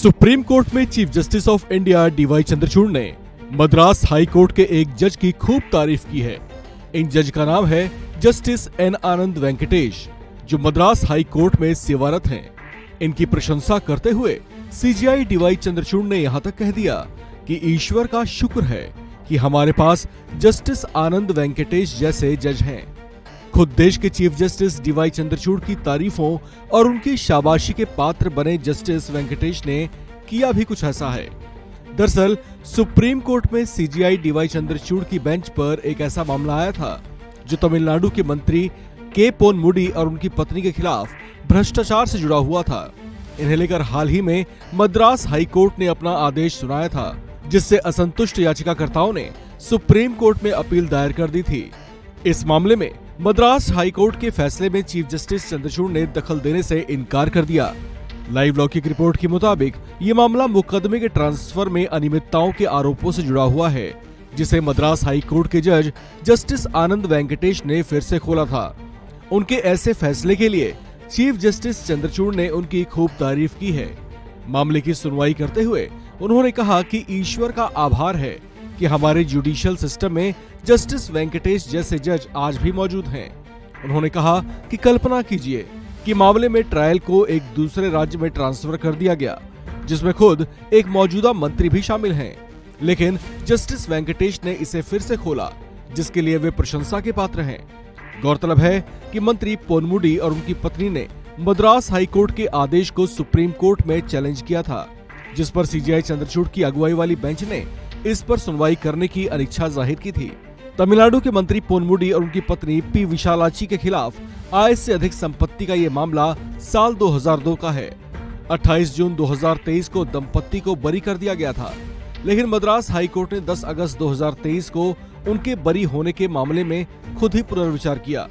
Supreme court में chief justice of India DY Chandrachud ने Madras high court के एक जज की खूब तारीफ की है। इन जज का नाम है जस्टिस एन आनंद वेंकटेश, जो मद्रास हाई कोर्ट में सेवारत हैं। इनकी प्रशंसा करते हुए सीजेआई डीवाई चंद्रचूड़ ने यहां तक कह दिया कि ईश्वर का शुक्र है कि हमारे पास जस्टिस आनंद वेंकटेश जैसे जज हैं। खुद देश के चीफ जस्टिस डीवाई चंद्रचूड़ की तारीफों और उनकी शाबाशी के पात्र बने जस्टिस वेंकटेश ने किया भी कुछ ऐसा है। दरअसल सुप्रीम कोर्ट में सीजेआई डीवाई चंद्रचूड़ की बेंच पर एक ऐसा मामला आया था जो तमिलनाडु के मंत्री के पोनमुडी और उनकी पत्नी के खिलाफ भ्रष्टाचार से जुड़ा हुआ था। इन्हें लेकर हाल ही में मद्रास हाई कोर्ट ने अपना आदेश सुनाया था, जिससे असंतुष्ट याचिकाकर्ताओं ने सुप्रीम कोर्ट में अपील दायर कर दी थी। इस मामले में मद्रास हाई कोर्ट के फैसले में चीफ जस्टिस चंद्रचूड़ ने दखल देने से इनकार कर दिया। लाइव लौकिक रिपोर्ट के मुताबिक ये मामला मुकदमे के ट्रांसफर में अनियमितताओं के आरोपों से जुड़ा हुआ है, जिसे मद्रास हाई कोर्ट के जज जस्टिस आनंद वेंकटेश ने फिर से खोला था। उनके ऐसे फैसले के लिए चीफ जस्टिस चंद्रचूड़ ने उनकी खूब तारीफ की है। मामले की सुनवाई करते हुए उन्होंने कहा कि ईश्वर का आभार है कि हमारे जुडिशियल सिस्टम में जस्टिस वेंकटेश जैसे जज आज भी मौजूद हैं। उन्होंने कहा कि कल्पना कीजिए कि मामले में ट्रायल को एक दूसरे राज्य में ट्रांसफर कर दिया गया, जिसमें खुद एक मौजूदा मंत्री भी शामिल हैं, लेकिन जस्टिस वेंकटेश ने इसे फिर से खोला, जिसके लिए वे प्रशंसा के पात्र हैं। गौरतलब है कि मंत्री पोनमुडी और उनकी पत्नी ने मद्रास हाई कोर्ट के आदेश को सुप्रीम कोर्ट में चैलेंज किया था, जिस पर सीजेआई चंद्रचूड़ की अगुवाई वाली बेंच ने इस पर सुनवाई करने की अनिच्छा जाहिर की थी। तमिलनाडु के मंत्री पोनमुडी और उनकी पत्नी पी विशालाची के खिलाफ आय से अधिक संपत्ति का ये मामला साल 2002 का है। 28 जून 2023 को दंपत्ति को बरी कर दिया गया था, लेकिन मद्रास हाई कोर्ट ने 10 अगस्त 2023 को उनके बरी होने के मामले में खुद ही पुनर्विचार किया।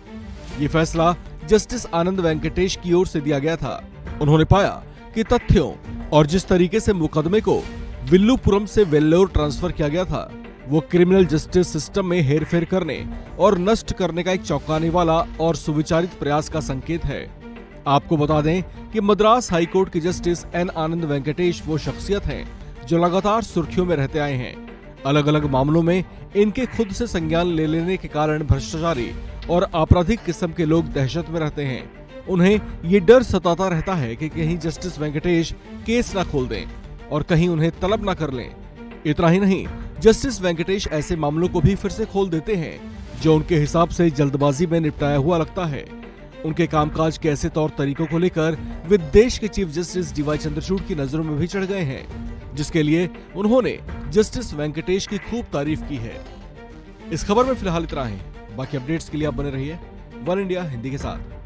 ये फैसला जस्टिस आनंद वेंकटेश की ओर से दिया गया था। उन्होंने पाया कि तथ्यों और जिस तरीके से मुकदमे को विल्लुपुरम से वेल्लोर ट्रांसफर किया गया था, वो क्रिमिनल जस्टिस सिस्टम में हेरफेर करने और नष्ट करने का एक चौंकाने वाला और सुविचारित प्रयास का संकेत है। आपको बता दें कि मद्रास हाई कोर्ट के जस्टिस एन आनंद वेंकटेश वो शख्सियत हैं जो लगातार सुर्खियों में रहते आए हैं। अलग अलग मामलों में इनके खुद से संज्ञान ले लेने के कारण भ्रष्टाचारी और आपराधिक किस्म के लोग दहशत में रहते हैं। उन्हें ये डर सताता रहता है कि कहीं जस्टिस वेंकटेश केस न खोल दें और कहीं उन्हें तलब न कर लें। इतना ही नहीं, जस्टिस वेंकटेश ऐसे मामलों को भी फिर से खोल देते हैं जो उनके हिसाब से जल्दबाजी में निपटाया हुआ लगता है। उनके कामकाज के ऐसे तौर तरीकों को लेकर वे देश के चीफ जस्टिस डीवाई चंद्रचूड़ की नजरों में भी चढ़ गए हैं, जिसके लिए उन्होंने जस्टिस वेंकटेश की खूब तारीफ की है। इस खबर में फिलहाल इतना ही। बाकी अपडेट्स के लिए आप बने रहिए वन इंडिया हिंदी के साथ।